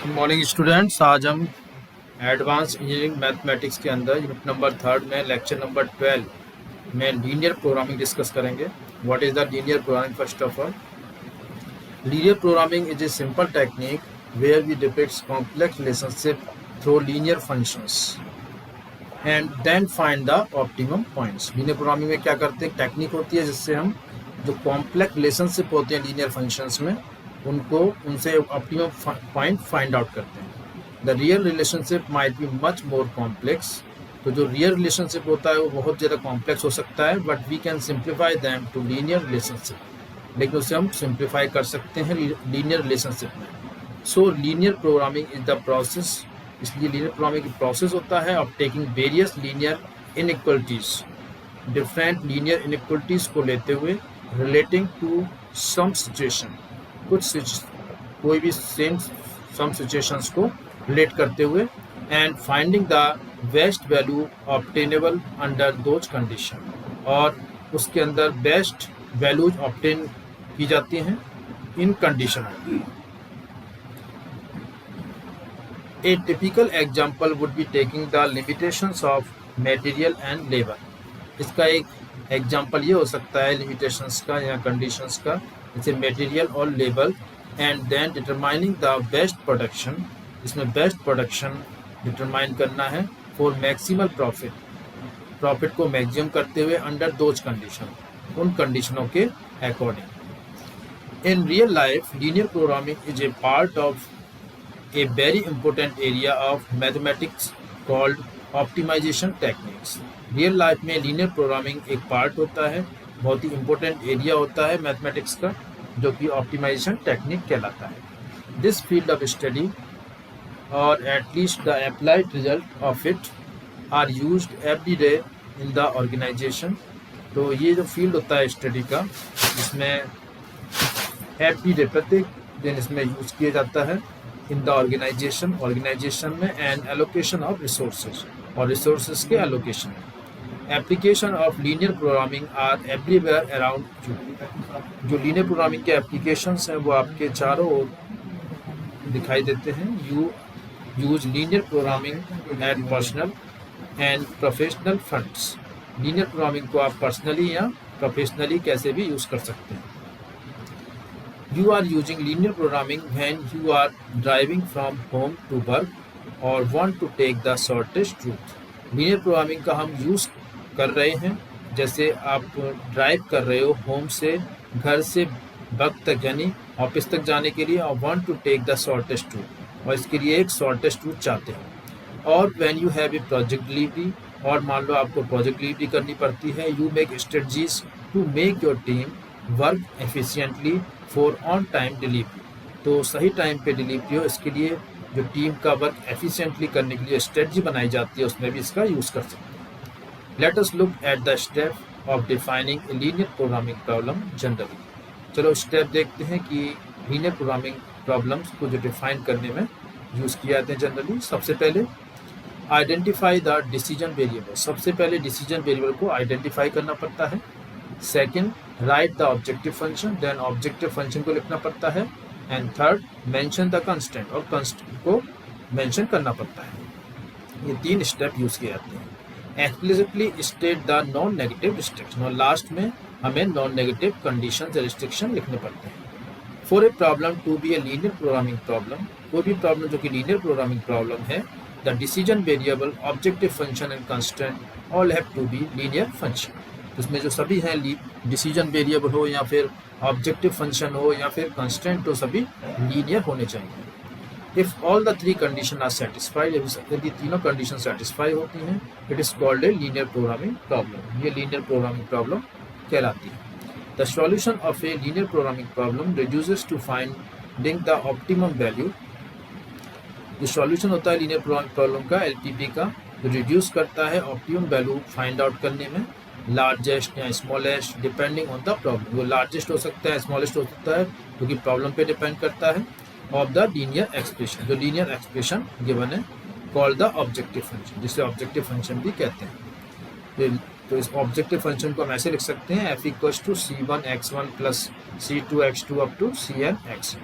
Morning students, आज हम advance engineering mathematics के अंदर यूनिट नंबर 3 में लेक्चर नंबर 12 में लीनियर प्रोग्रामिंग डिस्कस करेंगे। What is the linear programming? First of all, linear programming is a simple technique where we depicts complex relationship through linear functions and then find the optimum points. Linear programming में क्या करते हैं, technique होती है जिससे हम जो complex relationship होते हैं लीनियर फंक्शंस में उनसे ऑप्टिमम पॉइंट फाइंड आउट करते हैं। The real relationship might be much more complex. तो जो रियल रिलेशनशिप होता है वो बहुत ज़्यादा कॉम्प्लेक्स हो सकता है, but we can simplify them to linear relationship. लेकिन उसे हम सिंप्लीफाई कर सकते हैं लीनियर रिलेशनशिप में। So linear programming is the process, इसलिए लीनियर प्रोग्रामिंग की प्रोसेस होता है of taking various linear inequalities, different linear inequalities को लेते हुए रिलेटिंग टू सम सिचुएशन, कोई भी सेम सम सिचुएशंस को रिलेट करते हुए, and finding the best value obtainable under those condition, और उसके अंदर बेस्ट वैल्यूज ऑब्टेन की जाती हैं in condition. A typical example would be taking the limitations of material and labor। इसका एक एग्जाम्पल ये हो सकता है लिमिटेशंस का या कंडीशंस का, जैसे मटेरियल और labour, and then determining the best production. इसमें बेस्ट प्रोडक्शन डिटरमाइन करना है फॉर मैक्सिमल प्रॉफिट को मैक्सिमम करते हुए अंडर दोज कंडीशन, उन कंडीशनों के according. In real life linear programming is a part of a very important area of mathematics called optimization techniques। Real life में linear programming एक पार्ट होता है, बहुत ही इम्पोर्टेंट एरिया होता है मैथमेटिक्स का, जो कि ऑप्टिमाइजेशन टेक्निक कहलाता है। दिस फील्ड ऑफ स्टडी और at least the applied result of it are used every day in the organisation. तो ये जो फील्ड होता है स्टडी का, इसमें एवरी डे प्रत्येक दिन इसमें यूज़ किया जाता है इन द ऑर्गेनाइजेशन में, एंड एलोकेशन ऑफ रिसोर्सेज, और रिसोर्सेज के एलोकेशन में। Application of linear programming are everywhere around you. जो लीनियर प्रोग्रामिंग के एप्लीकेशंस हैं वो आपके चारों ओर दिखाई देते हैं। You use linear programming at personal and professional fronts. Linear programming को आप पर्सनली या प्रोफेशनली कैसे भी यूज़ कर सकते हैं। You are using linear programming when you are driving from home to work or want to take the shortest route। linear programming का हम यूज़ कर रहे हैं जैसे आप ड्राइव कर रहे हो होम से, घर से वर्क तक यानी ऑफिस तक जाने के लिए, और want to take the shortest route, और इसके लिए एक शॉर्टेस्ट रूट चाहते हैं। और when you have a project delivery, और मान लो आपको प्रोजेक्ट डिलीवरी करनी पड़ती है, you make strategies to make your team work efficiently for on time delivery. तो सही टाइम पे डिलीवरी हो, इसके लिए जो टीम का वर्क एफिशिएंटली करने के लिए स्ट्रेटजी बनाई जाती है, उसमें भी इसका यूज़ कर सकते हैं। Let us look at the step of defining A linear programming problem generally. चलो स्टेप देखते हैं कि लीनियर प्रोग्रामिंग प्रॉब्लम्स को जो डिफाइन करने में यूज़ किए जाते हैं जनरली। सबसे पहले आइडेंटिफाई द डिसीजन वेरिएबल। सबसे पहले डिसीजन वेरिएबल को आइडेंटिफाई करना पड़ता है। Second, write the objective function, then objective function को लिखना पड़ता है। And third, mention the constant, और कंस्टेंट को मेंशन करना पड़ता है। ये तीन स्टेप यूज़ किए जाते हैं। Explicitly state the non negative restriction, और लास्ट में हमें नॉन नेगेटिव कंडीशन या रिस्ट्रिक्शन लिखने पड़ते हैं। For a problem to be a linear programming problem, कोई भी प्रॉब्लम जो कि लीनियर प्रोग्रामिंग प्रॉब्लम है, the decision variable, objective function and constant all have to be linear function. इसमें जो सभी हैं, डिसीजन वेरिएबल हो या फिर ऑब्जेक्टिव फंक्शन हो या फिर कंस्टेंट हो, सभी लीनियर होने चाहिए। If all the three condition are satisfied, यदि तीनों कंडीशन सेटिस्फाई होती हैं, it is called a linear programming problem. ये लीनियर प्रोग्रामिंग प्रॉब्लम कहलाती है। The solution of a linear programming problem reduces to finding the optimum value. जो solution होता है लीनियर प्रोग्रामिंग प्रॉब्लम का, एलपीपी का, जो रिड्यूस करता है ऑप्टिमम वैल्यू फाइंड आउट करने में, लार्जेस्ट या smallest depending on the problem. वो लार्जेस्ट हो सकता है, स्मॉलेस्ट हो सकता है, क्योंकि प्रॉब्लम पे डिपेंड करता है। ऑफ द लीनियर एक्सप्रेशन, जो लीनियर एक्सप्रेशन गिवन है, कॉल्ड द ऑब्जेक्टिव फंक्शन, जिसे ऑब्जेक्टिव फंक्शन भी कहते हैं। तो इस ऑब्जेक्टिव फंक्शन को हम ऐसे लिख सकते हैं, f = c1 x1 + c2 x2 up to cn x।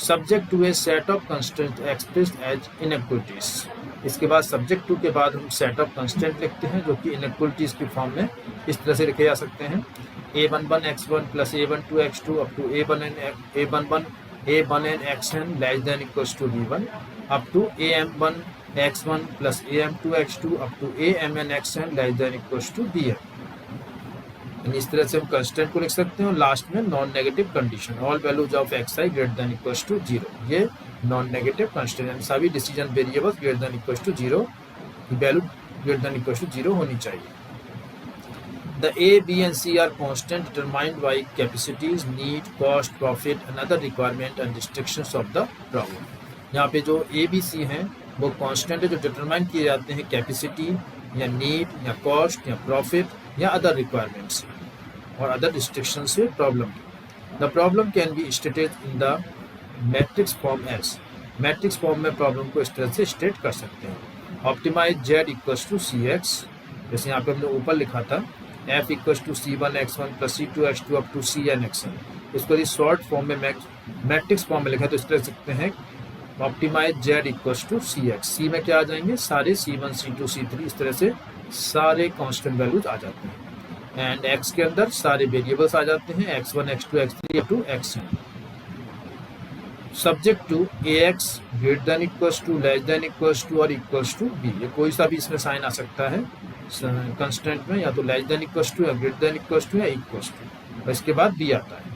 Subject to a set of constant expressed as inequalities. इसके बाद सब्जेक्ट टू के बाद हम सेट ऑफ कंस्टेंट लिखते हैं जो कि इनइक्वलिटीज की फॉर्म में इस तरह से लिखे जा सकते हैं। a11 x1 plus a12 x2 up to a11 xn less than equals to b1 up to am1 x1 plus am2 x2 up to amn xn less than equals to bn। इस तरह से हम कंस्टेंट को लिख सकते हैं और last में non negative condition all values of xi greater than equals to 0। ये नॉन नेगेटिव कंस्टेंट सभी decision variables greater than equals to 0 value greater than equals to 0 होनी चाहिए। The A, B and C are constant determined by capacities, need, cost, profit and other requirement and restrictions of the problem। यहाँ पे जो A, B, C हैं वो constant है जो determine किए जाते हैं कैपेसिटी या नीड या कॉस्ट या प्रॉफिट या अदर रिक्वायरमेंट्स और अदर रिस्ट्रिक्शन से problem. The problem can be stated in the matrix form S. Matrix form में प्रॉब्लम को इस तरह से स्टेट कर सकते हैं। Optimise Z equals to C X, जैसे यहाँ पे हमने ऊपर लिखा था f equals to c1 x1 plus c2 x2 up to cn xn। इसको यदि शॉर्ट फॉर्म में मैट्रिक्स फॉर्म में लिखा तो इस तरह सकते हैं optimise Z equals to C X. C में क्या आ जाएंगे सारे c1 c2 c3 इस तरह से सारे कांस्टेंट वैल्यूज आ जाते हैं एंड x के अंदर सारे वेरिएबल्स आ जाते हैं x1 x2 x3 up to xn। Subject to ax greater than equals to less than equals to और इक्वल्स टू b। ये कोई सा भी इसमें साइन आ सकता है कंस्टेंट में, या तो लेस देन इक्वल्स टू या ग्रेटर देन इक्वल्स टू या इक्वल्स टू और इसके बाद b आता है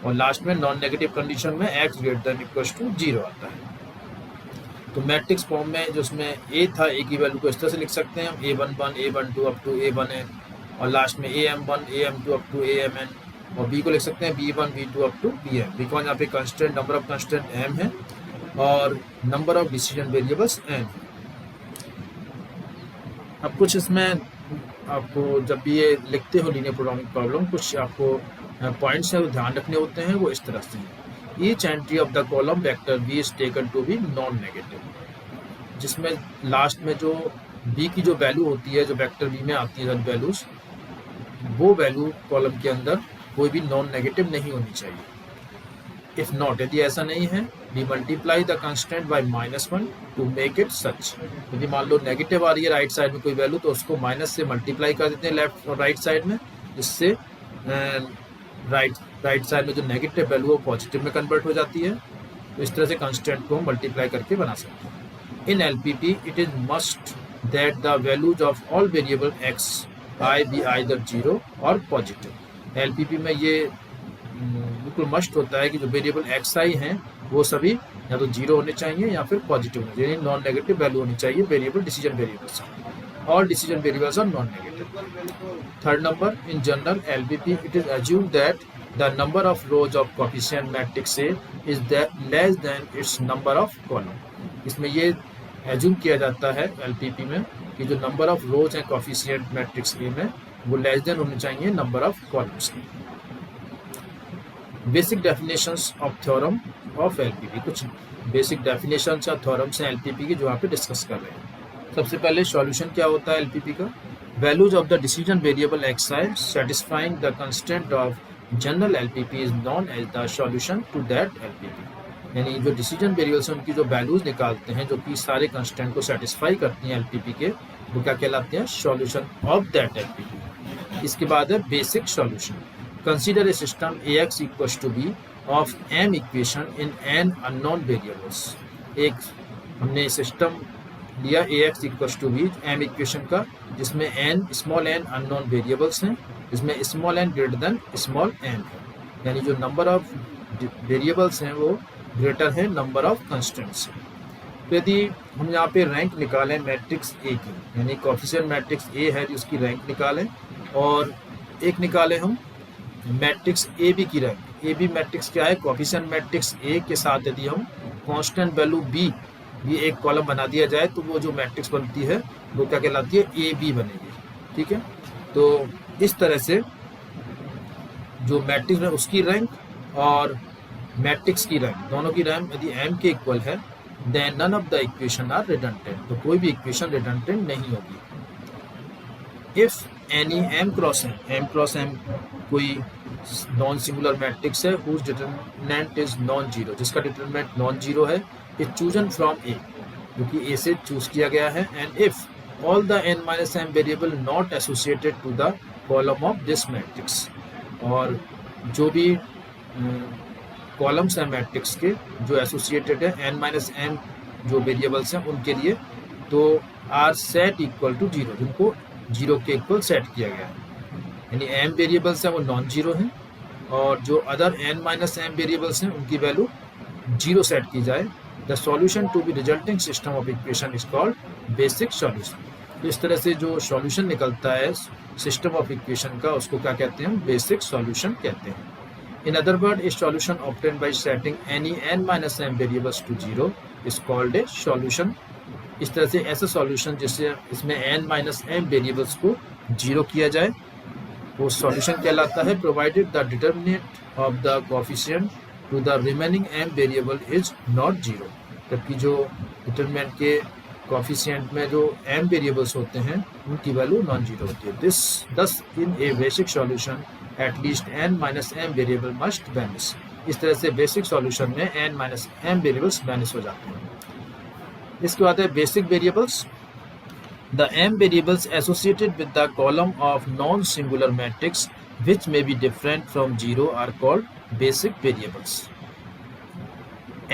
और लास्ट में नॉन नेगेटिव कंडीशन में x greater than equals to 0 आता है। तो मैट्रिक्स फॉर्म में जो उसमें a था a की वैल्यू को इस तरह से लिख सकते हैं हम a11 a12 up to a1n और लास्ट में am1 am2 up to amn और b को लिख सकते हैं b1 b2 up to bm। Because यहाँ पे constant number of constant m है और number of decision variables n है। अब कुछ इसमें आपको जब भी ये लिखते हो लीनियर प्रोग्रामिंग प्रॉब्लम कुछ आपको पॉइंट्स है ध्यान रखने होते हैं वो इस तरह से। Each entry of the column vector B is taken to be non negative, जिसमें लास्ट में जो बी की जो वैल्यू होती है जो वेक्टर बी में आती है वैल्यूज वो वैल्यू कॉलम के अंदर कोई भी नॉन नेगेटिव नहीं होनी चाहिए। इफ नॉट यदि ऐसा नहीं है we multiply the constant by -1 to make it सच। यदि मान लो नेगेटिव आ रही है राइट साइड में कोई वैल्यू तो उसको माइनस से मल्टीप्लाई कर देते हैं लेफ्ट और राइट साइड में, जिससे राइट साइड में जो नेगेटिव वैल्यू वो पॉजिटिव में कन्वर्ट हो जाती है। तो इस तरह से कंस्टेंट को हम मल्टीप्लाई करके बना सकते हैं। In LPP it is must that the values of all variable X I be either 0 और पॉजिटिव। एलपीपी में ये बिल्कुल मस्ट होता है कि जो वेरिएबल एक्स आई हैं वो सभी या तो 0 होने चाहिए या फिर पॉजिटिव होने चाहिए, नॉन नेगेटिव वैल्यू होनी चाहिए variable decision variables. All decision variables are non negative. Third number in general LPP it is assumed that the number of rows of coefficient matrix A is less than its number of column. इसमें ये assume किया जाता है LPP में कि जो number of रोज हैं coefficient matrix ए में वो लेस देन होने चाहिए नंबर ऑफ कॉलम्स की। Basic definitions of theorem of LPP, कुछ बेसिक डेफिनेशंस या थ्योरम्स हैं एलपीपी की जो यहाँ पे डिस्कस कर रहे हैं। सबसे पहले सॉल्यूशन क्या होता है एलपीपी का, values of the decision variable X I satisfying the constant of general LPP is known as the solution to that LPP. यानी जो डिसीजन वेरिएबल्स हैं उनकी जो वैल्यूज निकालते हैं जो कि सारे कंस्टेंट को सेटिस्फाई करती हैं एलपीपी के, वो क्या कहलाते हैं सॉल्यूशन ऑफ दैट एलपीपी। इसके बाद है basic solution. Consider a system ax equals to b of m equation in n unknown variables। एक हमने सिस्टम लिया ax equals to b m equation का जिसमें n small n unknown variables हैं, जिसमें small n greater than small n है, यानी जो नंबर ऑफ वेरिएबल्स हैं वो ग्रेटर है नंबर ऑफ कंस्टेंट्स। तो यदि हम यहाँ पे रैंक निकालें मैट्रिक्स ए की, यानी कोएफिशिएंट मैट्रिक्स ए है उसकी रैंक निकालें और एक निकालें हम मैट्रिक्स ए बी की रैंक। ए बी मैट्रिक्स क्या है, कोएफिशिएंट मैट्रिक्स ए के साथ यदि हम कांस्टेंट वैल्यू बी भी एक कॉलम बना दिया जाए तो वो जो मैट्रिक्स बनती है वो क्या कहलाती है ए बी बनेगी। ठीक है, तो इस तरह से जो मैट्रिक्स में उसकी रैंक और मैट्रिक्स की रैंक दोनों की रैंक यदि m के इक्वल है then none of the equation are redundant, तो कोई भी इक्वेशन रिडंडेंट नहीं होगी। If any M cross M कोई नॉन सिंगुलर मैट्रिक्स है whose determinant is non zero, जिसका डिटरमिनेंट नॉन जीरो है, इज चूजन फ्रॉम ए, जो कि ए से चूज किया गया है, and if all the n minus m variable not associated to the column of this matrix, और जो भी कॉलम्स हैं मैट्रिक्स के जो एसोसिएटेड है n माइनस m जो वेरिएबल्स हैं उनके लिए, तो are set equal to zero, जिनको जीरो के इक्वल सेट किया गया है, यानी m वेरिएबल्स हैं वो नॉन जीरो हैं, और जो other n minus m variables हैं उनकी वैल्यू जीरो सेट की जाए, the solution to be resulting system of equation is called basic solution. तो इस तरह से जो सॉल्यूशन निकलता है सिस्टम ऑफ इक्वेशन का उसको क्या कहते हैं, बेसिक सॉल्यूशन कहते हैं। In other word a solution obtain by setting any n minus m variables to zero is called a solution. इस तरह से ऐसा सॉल्यूशन जिससे इसमें n माइनस m वेरिएबल्स को जीरो किया जाए वो सॉल्यूशन कहलाता है, provided the determinant of the coefficient to the remaining m variable is not zero, जबकि जो डिटरमिनेंट के कोएफिशिएंट में जो m वेरिएबल्स होते हैं उनकी वैल्यू नॉन जीरो होती है। Thus in a basic solution at least n minus m variable must vanish. इस तरह से बेसिक सॉल्यूशन में n minus m variables vanish हो जाते हैं। इसके बाद है basic variables. The m variables associated with the column of non-singular matrix which may be different from zero are called basic variables.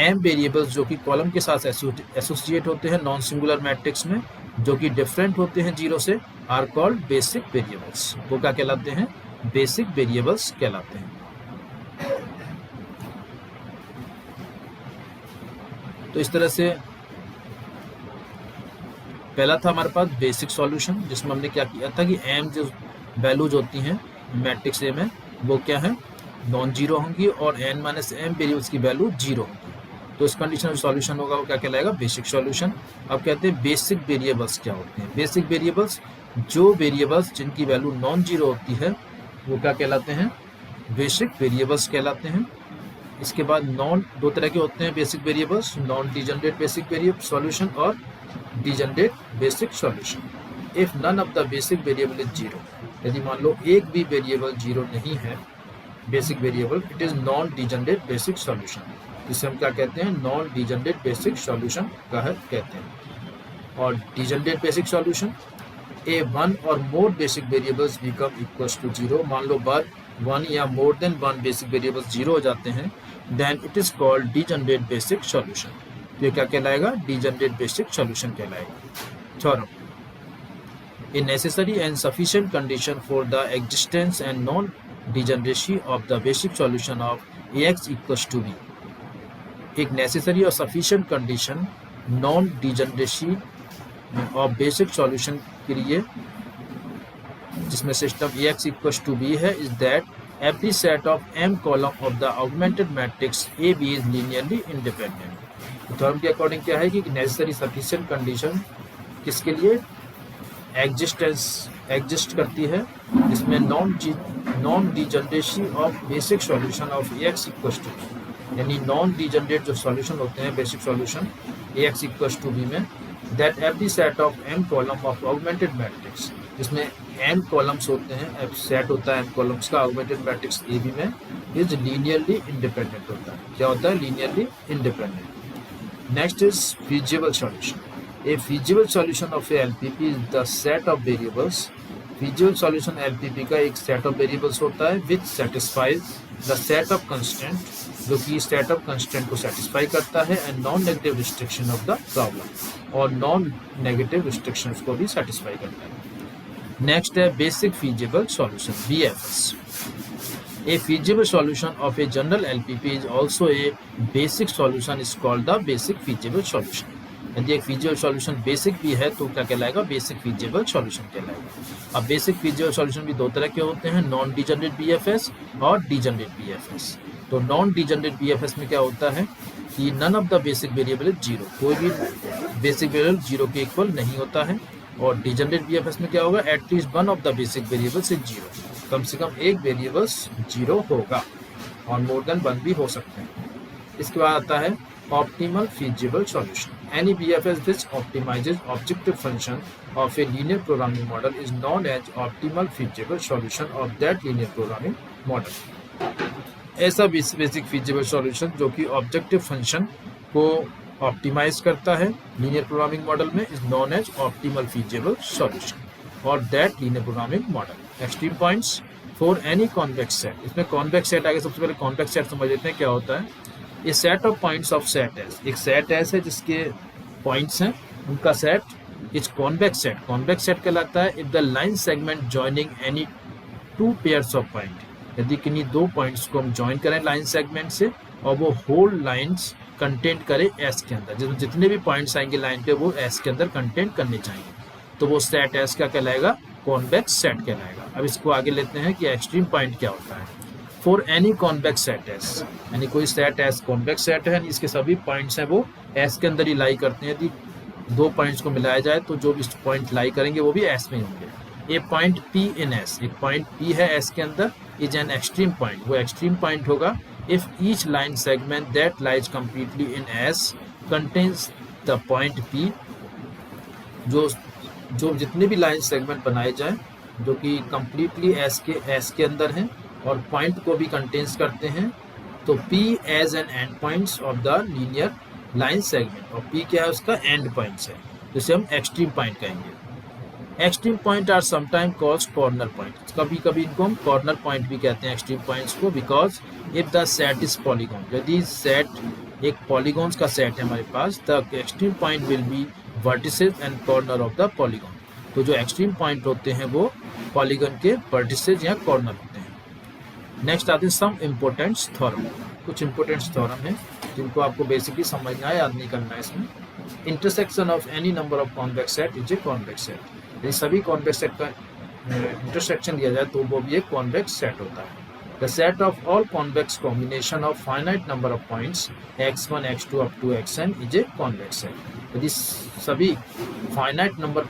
m variables जो कि column के साथ एसोसिएट होते हैं नॉन सिंगुलर मैट्रिक्स में, जो कि डिफरेंट होते हैं जीरो से, आर कॉल्ड बेसिक वेरिएबल्स। वो क्या कहलाते हैं, बेसिक वेरिएबल्स कहलाते हैं। तो इस तरह से पहला था हमारे पास बेसिक सॉल्यूशन, जिसमें हमने क्या किया था कि m जो वैल्यूज होती हैं मैट्रिक्स ए में वो क्या है, नॉन जीरो होंगी, और n माइनस m वेरिएबल्स की वैल्यू जीरो होगी। तो इस कंडीशन में सॉल्यूशन होगा वो क्या कहलाएगा, बेसिक सॉल्यूशन। अब कहते हैं बेसिक वेरिएबल्स क्या होते हैं। बेसिक वेरिएबल्स जो वेरिएबल्स जिनकी वैल्यू नॉन जीरो होती है वो क्या कहलाते हैं, बेसिक वेरिएबल्स कहलाते हैं। इसके बाद दो तरह के होते हैं basic variables, non degenerate basic variable solution और degenerate basic solution. If none of the basic variable is zero, यदि मान लो एक भी वेरिएबल जीरो नहीं है basic variable, it is non degenerate basic solution, जिसे हम क्या कहते हैं, नॉन डिजनरेट बेसिक सॉल्यूशन कहते हैं। और degenerate basic solution, a one और more basic variables become equals to zero, मान लो वन या more than one basic variables zero हो जाते हैं, then it is called degenerate basic solution. तो ये क्या कहलाएगा, डिजनरेट बेसिक सॉल्यूशन कहलाएगा। Theorem, a necessary and sufficient condition for the existence and non degeneracy of the basic solution of ax equals to b। एक necessary और sufficient condition non degeneracy of basic solution के लिए जिसमें system ax equals to b है, is that every set of m column of the augmented matrix AB is linearly independent। Theorem के according क्या है कि नेसेसरी सफिशिएंट कंडीशन किसके लिए एग्जिस्ट करती है, इसमें non degeneracy of basic solution of ax equals to b, यानी नॉन डिजनरेट जो सॉल्यूशन होते हैं basic solution ax equals to b में, that every set of m column of augmented matrix, जिसमें m कॉलम्स होते हैं, सेट होता है m कॉलम्स का ऑगमेंटेड मैट्रिक्स AB में, इज लीनियरली इंडिपेंडेंट होता है। क्या होता है, linearly independent. Next is feasible solution. A feasible solution of a LPP is the set of variables. Feasible solution LPP का एक सेट ऑफ वेरिएबल्स होता है which satisfies the set of constant, जो कि सेट ऑफ कंस्टेंट को satisfy करता है, and non negative restriction of the problem, और नॉन नेगेटिव रिस्ट्रिक्शंस को भी सेटिस्फाई करता है। नेक्स्ट है basic feasible solution BFS। A feasible solution of a general LPP is also a basic solution is called the basic feasible solution। यदि एक feasible solution basic भी है तो क्या कहलाएगा, basic feasible solution कहलाएगा। अब basic feasible solution भी दो तरह के होते हैं, नॉन डिजनरेट BFS और डिजनरेट BFS। तो नॉन डिजनरेट BFS में क्या होता है कि none of the basic variable is zero, कोई भी बेसिक वेरिएबल जीरो के इक्वल नहीं होता है। और डिजनरेट BFS में क्या होगा, at least one of the basic variables is zero, कम से कम एक वेरिएबल्स जीरो होगा, और मोर देन वन भी हो सकते हैं। इसके बाद आता है optimal feasible solution. Any BFS which optimizes objective function of a linear programming model is known as optimal feasible solution of that linear programming model. ऐसा बेसिक feasible solution जो कि ऑब्जेक्टिव फंक्शन को ऑप्टिमाइज करता है linear programming model में is known as optimal feasible solution और that linear programming model. Extreme points for any convex set. इसमें convex set आगे सबसे पहले कॉन्वेक्स सेट समझ लेते हैं क्या होता है. A set of points of set S. एक सेट एस है जिसके पॉइंट्स हैं, उनका set is convex set. Convex set कहलाता है if the line segment joining any two pairs of point. यदि किन्हीं दो पॉइंट्स को हम ज्वाइन करें लाइन सेगमेंट से और वो होल लाइन्स कंटेंट करे एस के अंदर, जितने भी पॉइंट्स आएंगे लाइन पे वो एस के अंदर कंटेंट करने चाहिए, तो वो सेट एस का कहलाएगा कॉन्वेक्स सेट कहलाएगा. अब इसको आगे लेते हैं कि एक्सट्रीम पॉइंट क्या होता है. For any convex set S, यानी कोई सेट एस कॉन्वेक्स सेट है, इसके सभी पॉइंट्स हैं वो एस के अंदर ही लाई करते हैं. यदि दो पॉइंट्स को मिलाया जाए तो जो भी पॉइंट लाई करेंगे वो भी एस में ही होंगे. ए पॉइंट पी इन एस, एक पॉइंट पी है एस के अंदर, इज एन एक्सट्रीम पॉइंट. वो एक्सट्रीम पॉइंट होगा if each line segment that lies completely in S contains the point P. जो जितने भी लाइन सेगमेंट बनाए जाएं जो कि completely S के अंदर हैं और पॉइंट को भी कंटेन्स करते हैं, तो P as an end points of the linear line segment, और P क्या है उसका एंड पॉइंट्स है, जिसे हम एक्सट्रीम पॉइंट कहेंगे. Extreme point are sometime called corner point. कभी कभी इनको हम कॉर्नर पॉइंट भी कहते हैं एक्सट्रीम पॉइंट्स को, because if the set is polygon. यदि सेट एक पॉलीगॉन्स का सेट है हमारे पास, the extreme point will be vertices and corner of the polygon. तो जो एक्सट्रीम पॉइंट होते हैं वो पॉलीगॉन के वर्टिसेस या कॉर्नर होते हैं. नेक्स्ट आते हैं सम इम्पोर्टेंट्स थ्योरम. कुछ इम्पोर्टेंट्स थ्योरम है जिनको आपको बेसिकली समझना है, याद नहीं करना है. इसमें intersection of any number of convex set is a convex set. यदि सभी कॉन्वेक्स सेट का इंटरसेक्शन दिया जाए तो वो भी एक कॉन्वेक्स सेट होता है. The set of all convex combination of finite number of points x1 x2 up to xn is a convex set. यदि सभी फाइनाइट नंबर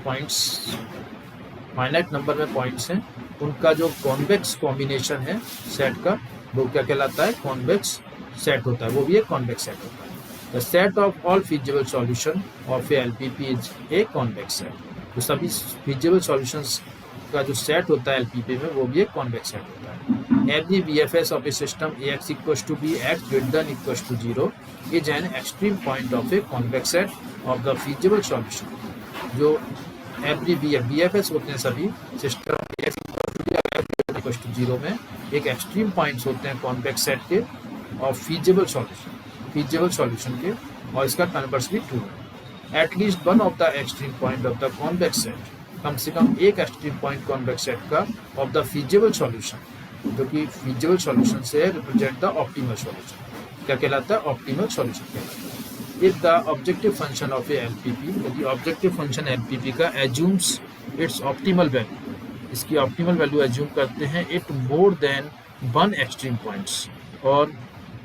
में पॉइंट्स हैं, उनका जो कॉन्वेक्स कॉम्बिनेशन है सेट का, वो क्या कहलाता है, कॉन्वेक्स सेट होता है, वो भी एक कॉन्वेक्स सेट होता है. The set of all feasible solution of a LPP is a convex set. तो सभी फीजिबल सॉल्यूशंस का जो सेट होता है LPP में, वो भी एक कॉन्वेक्स सेट होता है. Every BFS of a system AX equals to B X greater than equals to 0 is an extreme point of a convex set of the feasible solution. जो एवरी BFS होते हैं सभी सिस्टम AX इक्वल्स टू 0 में एक extreme points होते हैं convex set के और फीजिबल सॉल्यूशन के, और इसका कन्वर्स भी ट्रू है. At least one of the extreme point of the convex set, कम से कम एक एक्सट्रीम पॉइंट कॉन्वेक्स सेट का ऑफ द फीजिबल सॉल्यूशन, जो कि फीजिबल सॉल्यूशन से रिप्रेजेंट द ऑप्टिमल सॉल्यूशन, क्या कहलाता है, ऑप्टिमल सॉल्यूशन कहलाता है. If the objective function of a LPP, यदि ऑब्जेक्टिव फंक्शन LPP का एज्यूम्स इट्स ऑप्टिमल वैल्यू, इसकी ऑप्टिमल वैल्यू एज्यूम करते हैं, it more than one extreme points, और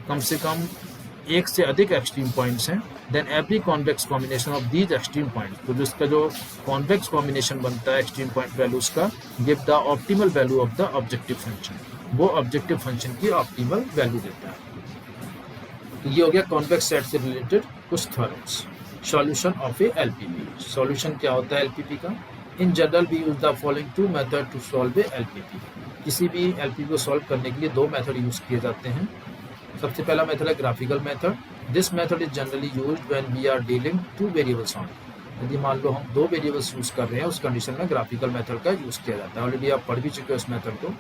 कम से कम एक से अधिक एक्सट्रीम पॉइंट्स हैं, then every convex combination of these extreme points, तो जिसका जो कॉन्वेक्स कॉम्बिनेशन बनता है एक्सट्रीम पॉइंट वैल्यूज का, give the optimal value of the objective function, वो ऑब्जेक्टिव फंक्शन की ऑप्टिमल वैल्यू देता है. तो ये हो गया कॉन्वेक्स सेट से रिलेटेड कुछ theorems. Solution of a LPP. Solution क्या होता है LPP का? In general we use the following two method to solve a LPP. किसी भी LPP को सॉल्व करने के लिए दो मेथड यूज किए जाते हैं. सबसे पहला मेथड है graphical method. This method is generally used when we are dealing two variables on. यदि मान लो हम दो वेरिएबल्स यूज कर रहे हैं, उस कंडीशन में ग्राफिकल मेथड का यूज किया जाता है. ऑलरेडी आप पढ़ भी चुके हो इस मेथड को.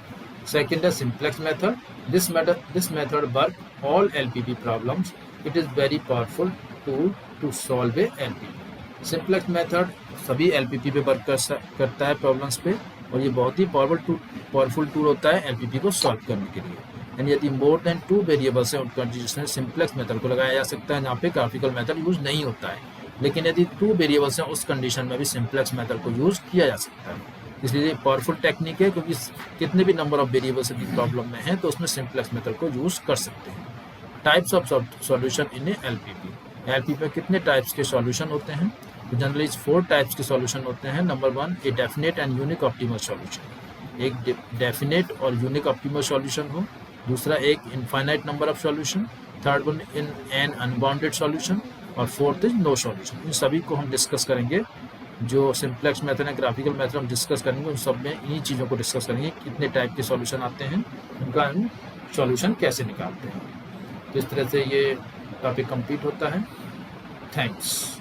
सेकंड है simplex method. This method work all LPP problems. It is very powerful tool to solve a LPP. Simplex method सभी LPP पे वर्क करता है प्रॉब्लम्स पे, और ये बहुत ही पावरफुल टूल होता है LPP को सॉल्व करने के लिए. एंड यदि मोर देन टू वेरिएबल्स हैं, उन कंडीशन में सिंप्लेक्स मेथड को लगाया जा सकता है, यहाँ पे ग्राफिकल मेथड यूज नहीं होता है. लेकिन यदि टू वेरिएबल्स हैं, उस कंडीशन में भी सिंप्लेक्स मेथड को यूज किया जा सकता है. इसलिए पावरफुल टेक्निक है, क्योंकि कितने भी नंबर ऑफ वेरिएबल्स यदि प्रॉब्लम में है तो उसमें सिंप्लेक्स मेथड को यूज कर सकते हैं. Types of solution in A LPP में कितने टाइप्स के सॉल्यूशन होते हैं? तो जनरली 4 टाइप्स के सॉल्यूशन होते हैं. Number 1 a definite and unique optimal solution. एक डेफिनेट और यूनिक ऑप्टिमल सॉल्यूशन हो. दूसरा एक infinite number of solution. Third one in an unbounded solution. और फोर्थ इज नो सॉल्यूशन. इन सभी को हम डिस्कस करेंगे जो सिंप्लेक्स मेथड है, ग्राफिकल मेथड हम डिस्कस करेंगे, उन सब में इन्हीं चीज़ों को डिस्कस करेंगे, कितने टाइप के सॉल्यूशन आते हैं, उनका हम सॉल्यूशन कैसे निकालते हैं। तो इस तरह से ये टॉपिक कंप्लीट होता है। थैंक्स।